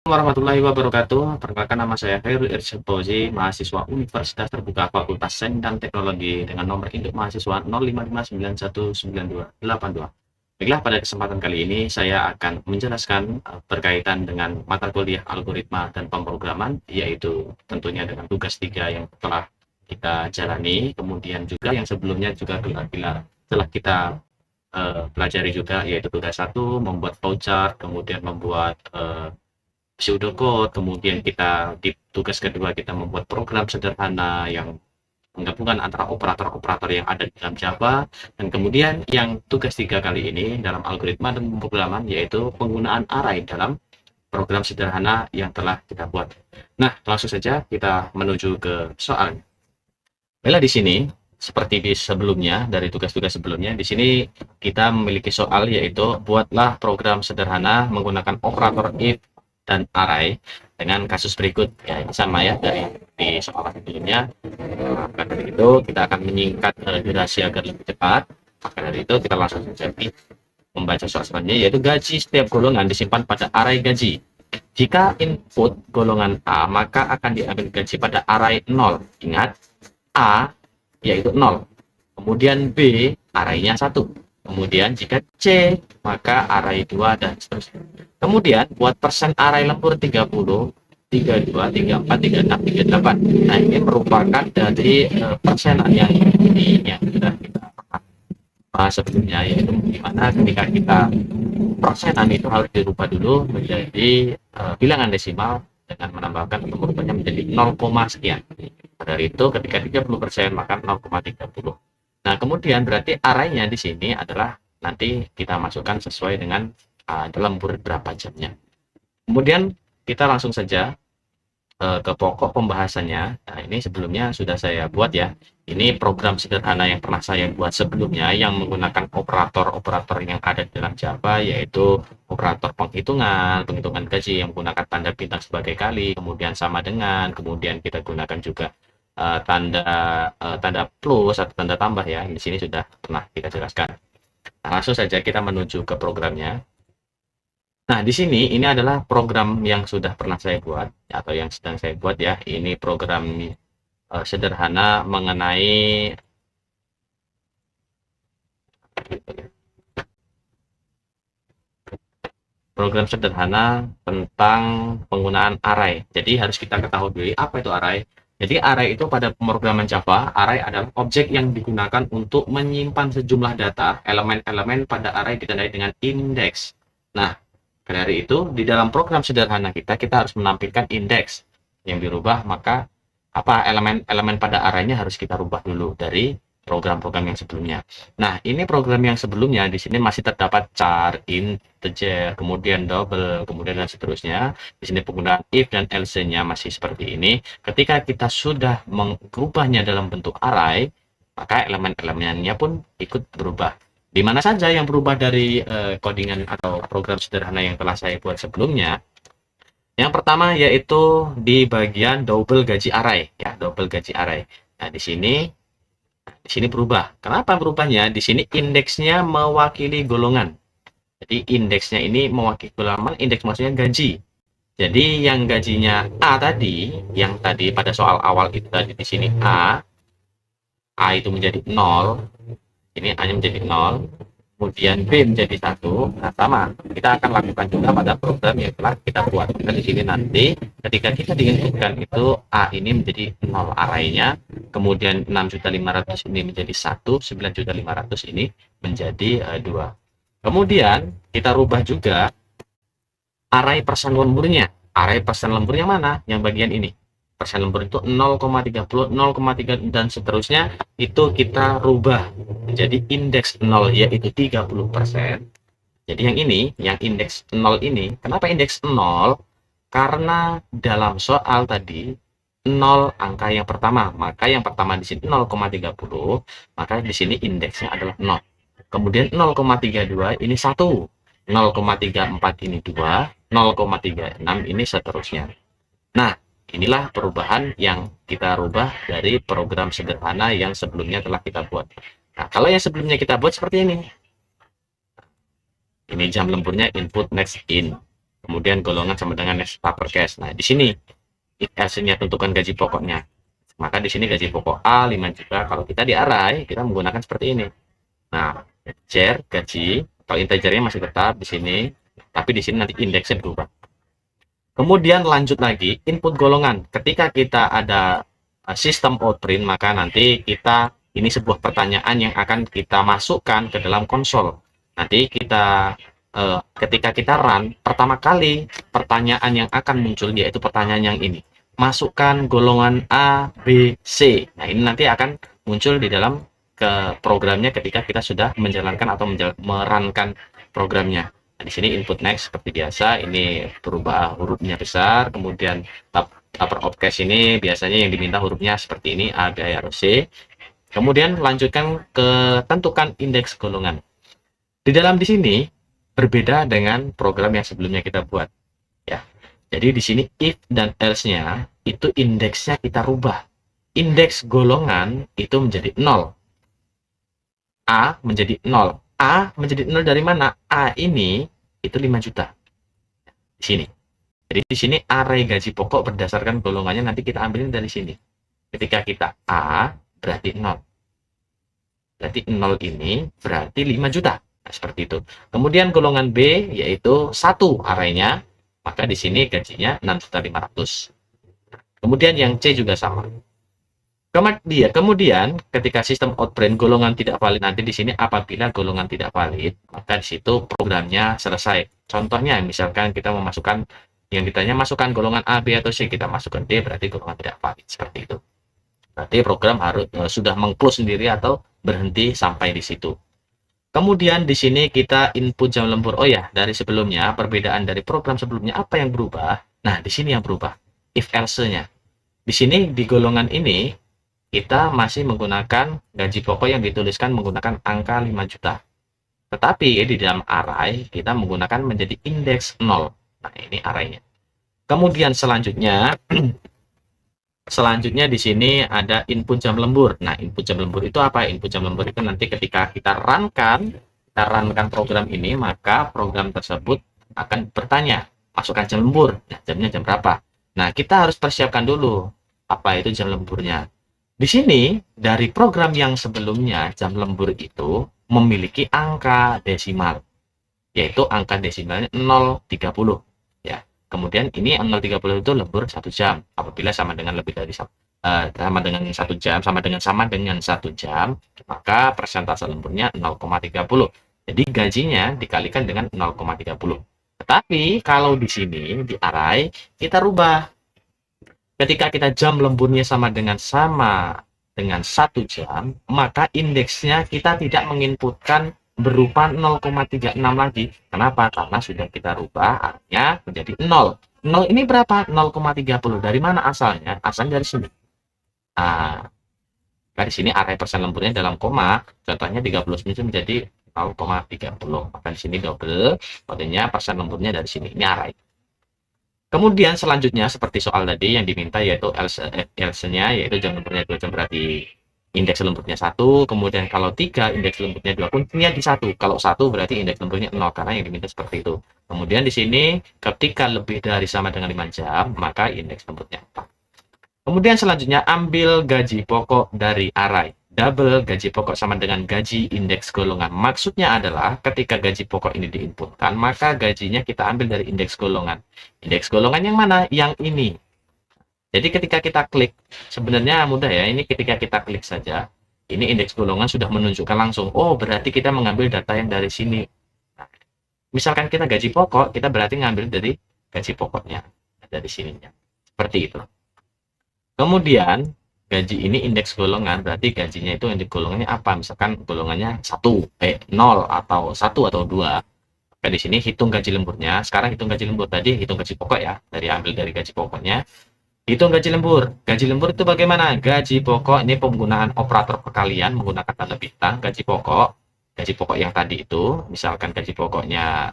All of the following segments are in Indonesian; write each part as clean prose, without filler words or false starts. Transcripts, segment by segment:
Warahmatullahi wabarakatuh. Perkenalkan nama saya Khairul Irsyad Fauzi, mahasiswa Universitas Terbuka Fakultas Sains dan Teknologi dengan nomor induk mahasiswa 0559199282. Baiklah, pada kesempatan kali ini saya akan menjelaskan berkaitan dengan mata kuliah algoritma dan pemrograman, yaitu tentunya dengan tugas 3 yang telah kita jalani, kemudian juga yang sebelumnya juga telah kita pelajari juga, yaitu tugas 1 membuat flowchart, kemudian membuat pseudocode, kemudian kita di tugas kedua kita membuat program sederhana yang menggabungkan antara operator-operator yang ada di dalam Java, dan kemudian yang tugas 3 kali ini dalam algoritma dan pemrograman yaitu penggunaan array dalam program sederhana yang telah kita buat. Nah, langsung saja kita menuju ke soal. Bila di sini seperti di sebelumnya, dari tugas-tugas sebelumnya, di sini kita memiliki soal yaitu buatlah program sederhana menggunakan operator if dan array dengan kasus berikut. Ya, ini sama ya dari di soal sebelumnya. Maka dari itu kita akan menyingkat durasi agar lebih cepat. Maka dari itu kita langsung saja membaca soal selanjutnya, yaitu gaji setiap golongan disimpan pada array gaji. Jika input golongan A, maka akan diambil gaji pada array 0. Ingat, A yaitu 0. Kemudian B arraynya 1. Kemudian jika C maka array 2 dan seterusnya. Kemudian buat persen array lembur 30, 32, 34, 36, 38. Nah, ini merupakan dari persenan yang sudah kita bahas sebelumnya, yaitu dimana ketika kita persenan itu harus dirubah dulu menjadi bilangan desimal dengan menambahkan atau merubahnya menjadi 0, sekian. Dari itu ketika 30% maka 0,30. Nah, kemudian berarti arraynya di sini adalah nanti kita masukkan sesuai dengan lembur berapa jamnya. Kemudian kita langsung saja ke pokok pembahasannya. Nah, ini sebelumnya sudah saya buat ya. Ini program sederhana yang pernah saya buat sebelumnya yang menggunakan operator-operator yang ada di dalam Java, yaitu operator penghitungan gaji yang menggunakan tanda bintang sebagai kali, kemudian sama dengan, kemudian kita gunakan juga tanda plus atau tanda tambah ya. Di sini sudah pernah kita jelaskan. Nah, langsung saja kita menuju ke programnya. Nah, di sini ini adalah program yang sudah pernah saya buat atau yang sedang saya buat ya. Ini program sederhana mengenai program sederhana tentang penggunaan array. Jadi harus kita ketahui dulu apa itu array. Jadi array itu pada pemrograman Java, array adalah objek yang digunakan untuk menyimpan sejumlah data, elemen-elemen pada array ditandai dengan indeks. Nah, dari itu di dalam program sederhana kita harus menampilkan indeks yang dirubah, maka apa elemen-elemen pada arraynya harus kita rubah dulu dari program-program yang sebelumnya. Nah, ini program yang sebelumnya di sini masih terdapat char, integer, kemudian double, kemudian dan seterusnya. Di sini penggunaan if dan else-nya masih seperti ini. Ketika kita sudah mengubahnya dalam bentuk array, maka elemen-elemennya pun ikut berubah. Di mana saja yang berubah dari codingan atau program sederhana yang telah saya buat sebelumnya. Yang pertama yaitu di bagian double gaji array ya, double gaji array. Nah, di sini berubah. Kenapa berubahnya? Di sini indeksnya mewakili golongan. Jadi indeksnya ini mewakili golongan, indeks maksudnya gaji. Jadi yang gajinya A tadi, yang tadi pada soal awal itu tadi di sini A itu menjadi 0, ini A-nya menjadi 0, kemudian B menjadi 1. Nah, sama. Kita akan lakukan juga pada program yang telah kita buat. Nah, di sini nanti ketika kita diinputkan itu A ini menjadi 0 arraynya, kemudian 6.500.000 ini menjadi 1, 9.500.000 ini menjadi 2. Kemudian kita rubah juga array persen lemburnya. Array persen lemburnya mana? Yang bagian ini. Persen lembur itu 0,30, 0,3 dan seterusnya itu kita rubah menjadi indeks 0 yaitu 30%. Jadi yang ini, yang indeks 0 ini, kenapa indeks 0? Karena dalam soal tadi 0 angka yang pertama, maka yang pertama di sini 0,30, maka di sini indeksnya adalah 0. Kemudian 0,32 ini 1, 0,34 ini 2, 0,36 ini seterusnya. Nah, inilah perubahan yang kita rubah dari program sederhana yang sebelumnya telah kita buat. Nah, kalau yang sebelumnya kita buat seperti ini. Ini jam lemburnya input next in. Kemudian golongan sama dengan next paper cash. Nah, di sini if else-nya tentukan gaji pokoknya. Maka di sini gaji pokok A 5 juta. Kalau kita di array, kita menggunakan seperti ini. Nah, integer gaji, kalau integernya masih tetap di sini, tapi di sini nanti indeksnya berubah. Kemudian lanjut lagi, input golongan. Ketika kita ada sistem outprint, maka nanti kita, ini sebuah pertanyaan yang akan kita masukkan ke dalam konsol. Nanti kita, ketika kita run, pertama kali pertanyaan yang akan muncul yaitu pertanyaan yang ini. Masukkan golongan A, B, C. Nah, ini nanti akan muncul di dalam ke programnya ketika kita sudah menjalankan atau merankan programnya. Nah, di sini input next seperti biasa, ini berubah hurufnya besar, kemudian upper case ini biasanya yang diminta hurufnya seperti ini, A, B, R, C. Kemudian lanjutkan ke tentukan indeks golongan. Di dalam di sini berbeda dengan program yang sebelumnya kita buat, ya. Jadi di sini if dan else-nya itu indeksnya kita rubah. Indeks golongan itu menjadi 0. A menjadi 0. A menjadi 0 dari mana? A ini itu 5 juta. Di sini. Jadi di sini array gaji pokok berdasarkan golongannya nanti kita ambilin dari sini. Ketika kita A berarti 0. Berarti 0 ini berarti 5 juta. Nah, seperti itu. Kemudian golongan B yaitu 1 arraynya, maka di sini gajinya 6.500.000. Kemudian yang C juga sama. Kemudian ketika sistem outprint golongan tidak valid, nanti di sini apabila golongan tidak valid, maka di situ programnya selesai. Contohnya misalkan kita memasukkan yang ditanya masukkan golongan A, B atau C, kita masukkan D berarti golongan tidak valid, seperti itu. Berarti program harus sudah meng-close sendiri atau berhenti sampai di situ. Kemudian di sini kita input jam lembur. Oh ya, dari sebelumnya perbedaan dari program sebelumnya apa yang berubah? Nah, di sini yang berubah if else-nya. Di sini di golongan ini kita masih menggunakan gaji pokok yang dituliskan menggunakan angka 5 juta. Tetapi di dalam array kita menggunakan menjadi indeks 0. Nah, ini arraynya. Kemudian selanjutnya di sini ada input jam lembur. Nah, input jam lembur itu apa? Input jam lembur itu nanti ketika kita runkan program ini, maka program tersebut akan bertanya, masukkan jam lembur. Nah, jamnya jam berapa? Nah, kita harus persiapkan dulu apa itu jam lemburnya. Di sini, dari program yang sebelumnya, jam lembur itu memiliki angka desimal, yaitu angka desimalnya 0,30. Ya. Kemudian ini 0,30 itu lembur 1 jam. Apabila sama dengan lebih dari sama dengan 1 jam, sama dengan 1 jam, maka persentase lemburnya 0,30. Jadi gajinya dikalikan dengan 0,30. Tetapi kalau di sini di array kita rubah. Ketika kita jam lemburnya sama dengan 1 jam, maka indeksnya kita tidak menginputkan berupa 0,36 lagi. Kenapa? Karena sudah kita rubah artinya menjadi 0. 0 ini berapa? 0,30. Dari mana asalnya? Asalnya dari sini. Nah, di sini array persen lemburnya dalam koma, contohnya 39 menjadi 0,30. Maka di sini double, kodenya persen lemburnya dari sini. Ini array. Kemudian selanjutnya seperti soal tadi yang diminta yaitu else-nya yaitu jam lemburnya 2 jam berarti indeks lemburnya 1, kemudian kalau 3 indeks lemburnya 2 kuncinya di 1. Kalau 1 berarti indeks lemburnya 0 karena yang diminta seperti itu. Kemudian di sini ketika lebih dari sama dengan 5 jam maka indeks lemburnya 4. Kemudian selanjutnya ambil gaji pokok dari array. Double gaji pokok sama dengan gaji indeks golongan. Maksudnya adalah ketika gaji pokok ini diinputkan, maka gajinya kita ambil dari indeks golongan. Indeks golongan yang mana? Yang ini. Jadi ketika kita klik, sebenarnya mudah ya, ini ketika kita klik saja, ini indeks golongan sudah menunjukkan langsung, oh berarti kita mengambil data yang dari sini. Nah, misalkan kita gaji pokok, kita berarti ngambil dari gaji pokoknya, dari sininya. Seperti itu. Kemudian gaji ini indeks golongan, berarti gajinya itu indeks golongannya apa? Misalkan golongannya 0 atau 1 atau 2. Maka di sini hitung gaji lemburnya. Sekarang hitung gaji lembur, tadi hitung gaji pokok ya, ambil dari gaji pokoknya. Hitung gaji lembur. Gaji lembur itu bagaimana? Gaji pokok ini penggunaan operator perkalian menggunakan tanda bintang. Gaji pokok yang tadi itu, misalkan gaji pokoknya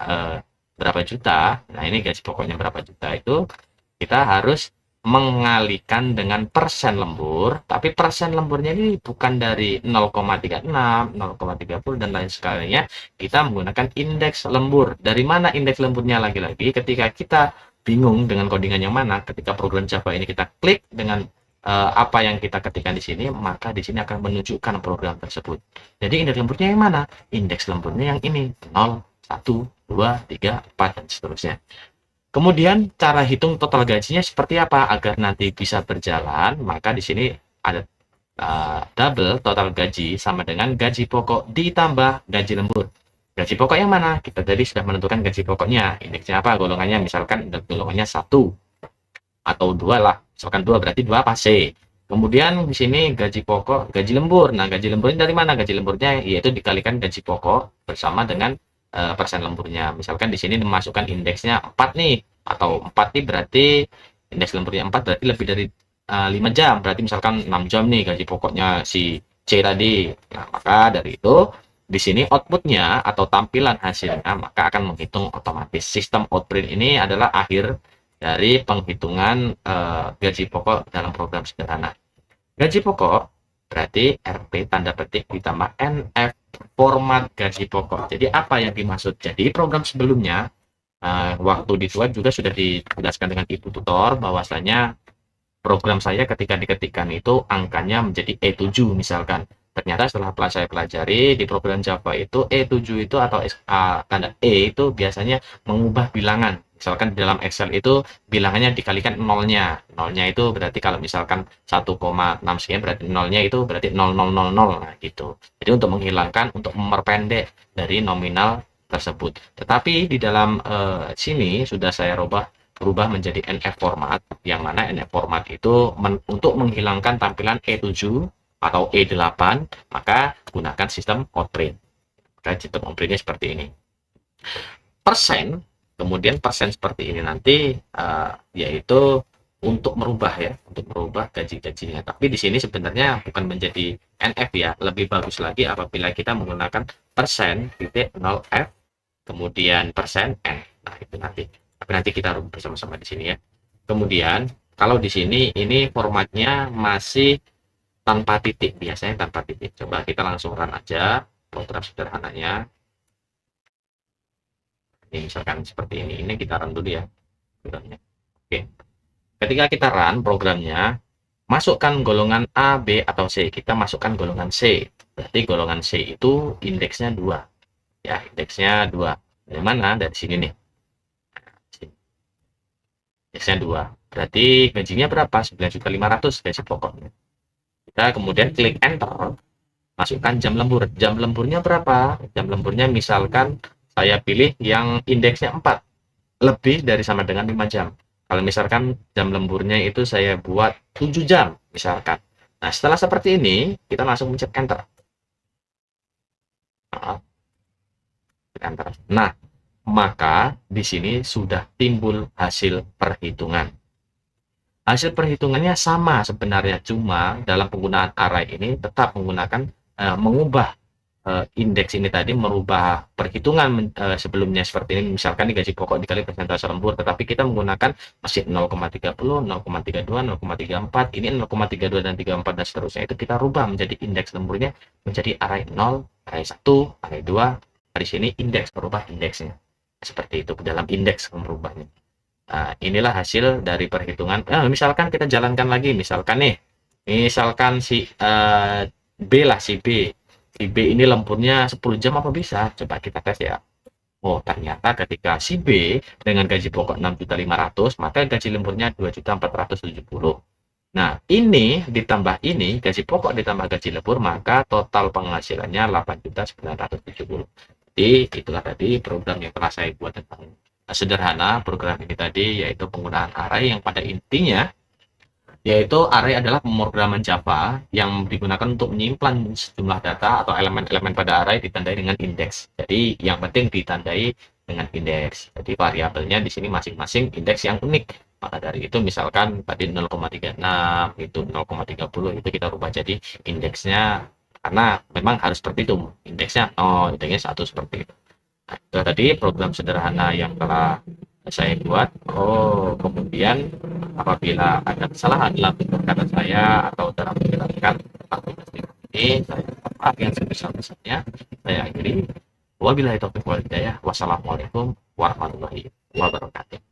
berapa juta. Nah, ini gaji pokoknya berapa juta itu kita harus mengalihkan dengan persen lembur, tapi persen lemburnya ini bukan dari 0,36, 0,30 dan lain sebagainya. Kita menggunakan indeks lembur. Dari mana indeks lemburnya? Lagi-lagi ketika kita bingung dengan codingan yang mana, ketika program Java ini kita klik dengan apa yang kita ketikkan di sini, maka di sini akan menunjukkan program tersebut. Jadi indeks lemburnya yang mana? Indeks lemburnya yang ini, 0, 1, 2, 3, 4, dan seterusnya. Kemudian cara hitung total gajinya seperti apa agar nanti bisa berjalan, maka di sini ada double total gaji sama dengan gaji pokok ditambah gaji lembur. Gaji pokok yang mana? Kita tadi sudah menentukan gaji pokoknya. Indeksnya apa? Golongannya misalkan golongannya 1 atau 2 lah. Misalkan 2 berarti 2 apa? C. Kemudian di sini gaji pokok, gaji lembur. Nah, gaji lemburnya dari mana? Gaji lemburnya yaitu dikalikan gaji pokok bersama dengan persen lemburnya. Misalkan di sini dimasukkan indeksnya 4 nih, atau 4 nih berarti indeks lemburnya 4 berarti lebih dari 5 jam. Berarti misalkan 6 jam nih gaji pokoknya si C tadi. Nah, maka dari itu di sini outputnya atau tampilan hasilnya maka akan menghitung otomatis. Sistem outprint ini adalah akhir dari penghitungan gaji pokok dalam program sederhana. Gaji pokok berarti RP tanda petik ditambah NF format gaji pokok. Jadi apa yang dimaksud? Jadi program sebelumnya waktu di Tuan juga sudah dijelaskan dengan Ibu tutor bahwasanya program saya ketika diketikkan itu angkanya menjadi E7 misalkan. Ternyata setelah saya pelajari di program Java itu E7 itu atau tanda E itu biasanya mengubah bilangan. Misalkan di dalam Excel itu bilangannya dikalikan nolnya. Nolnya itu berarti kalau misalkan 1,6 sekian berarti nolnya itu berarti 0000. Nah, gitu. Jadi untuk menghilangkan, untuk memperpendek dari nominal tersebut. Tetapi di dalam sini sudah saya berubah menjadi NF format, yang mana NF format itu untuk menghilangkan tampilan E7 atau E8, maka gunakan sistem outprint. Maka sistem outprintnya seperti ini. Persen, kemudian persen seperti ini nanti yaitu untuk merubah ya, untuk merubah gaji-gajinya. Tapi di sini sebenarnya bukan menjadi NF ya, lebih bagus lagi apabila kita menggunakan persen titik 0F kemudian persen N. Nah, itu nanti. Tapi nanti kita rubah bersama-sama di sini ya. Kemudian kalau di sini ini formatnya masih tanpa titik, biasanya tanpa titik. Coba kita langsung run aja program sederhananya. Ini misalkan seperti ini kita run dulu ya programnya. Oke. Ketika kita run programnya, masukkan golongan A, B, atau C. Kita masukkan golongan C. Berarti golongan C itu indeksnya 2. Ya, indeksnya 2. Dari mana? Dari sini nih. Indeksnya 2. Berarti gajinya berapa? 9.500.000 gaji pokoknya. Kita kemudian klik enter, masukkan jam lembur. Jam lemburnya berapa? Jam lemburnya misalkan saya pilih yang indeksnya 4. Lebih dari sama dengan 5 jam. Kalau misalkan jam lemburnya itu saya buat 7 jam misalkan. Nah, setelah seperti ini, kita langsung mencet enter. Nah, maka di sini sudah timbul hasil perhitungan. Hasil perhitungannya sama sebenarnya, cuma dalam penggunaan array ini tetap menggunakan mengubah indeks ini tadi, merubah perhitungan sebelumnya seperti ini. Misalkan gaji pokok dikali persentase lembur, tetapi kita menggunakan masih 0,30, 0,32, 0,34, ini 0,32 dan 34 dan seterusnya. Itu kita rubah menjadi indeks lemburnya menjadi array 0, array 1, array 2. Di sini indeks, merubah indeksnya. Seperti itu dalam indeks merubahnya. Nah, inilah hasil dari perhitungan. Misalkan kita jalankan lagi, misalkan si B lah, si B ini lemburnya 10 jam apa bisa? Coba kita tes ya. Oh, ternyata ketika si B dengan gaji pokok 6.500.000, maka gaji lemburnya 2.470.000. Nah, ini ditambah ini, gaji pokok ditambah gaji lembur, maka total penghasilannya 8.970.000. Jadi, itulah tadi program yang telah saya buat tentang sederhana program ini tadi, yaitu penggunaan array yang pada intinya yaitu array adalah pemrograman Java yang digunakan untuk menyimpan sejumlah data atau elemen-elemen pada array ditandai dengan indeks. Jadi yang penting ditandai dengan indeks. Jadi variabelnya di sini masing-masing indeks yang unik. Maka dari itu misalkan tadi 0,36 itu 0,30 itu kita rubah jadi indeksnya, karena memang harus seperti itu. Indeksnya indeksnya 1 seperti itu. Nah, itu tadi program sederhana yang telah saya buat. Oh, kemudian apabila ada kesalahan dalam perkataan saya atau dalam menjelaskan tentang tugas ini, saya minta maaf yang sebesar-besarnya. Saya akhiri. Wabillahi taufiq wal hidayah. Wassalamualaikum warahmatullahi wabarakatuh.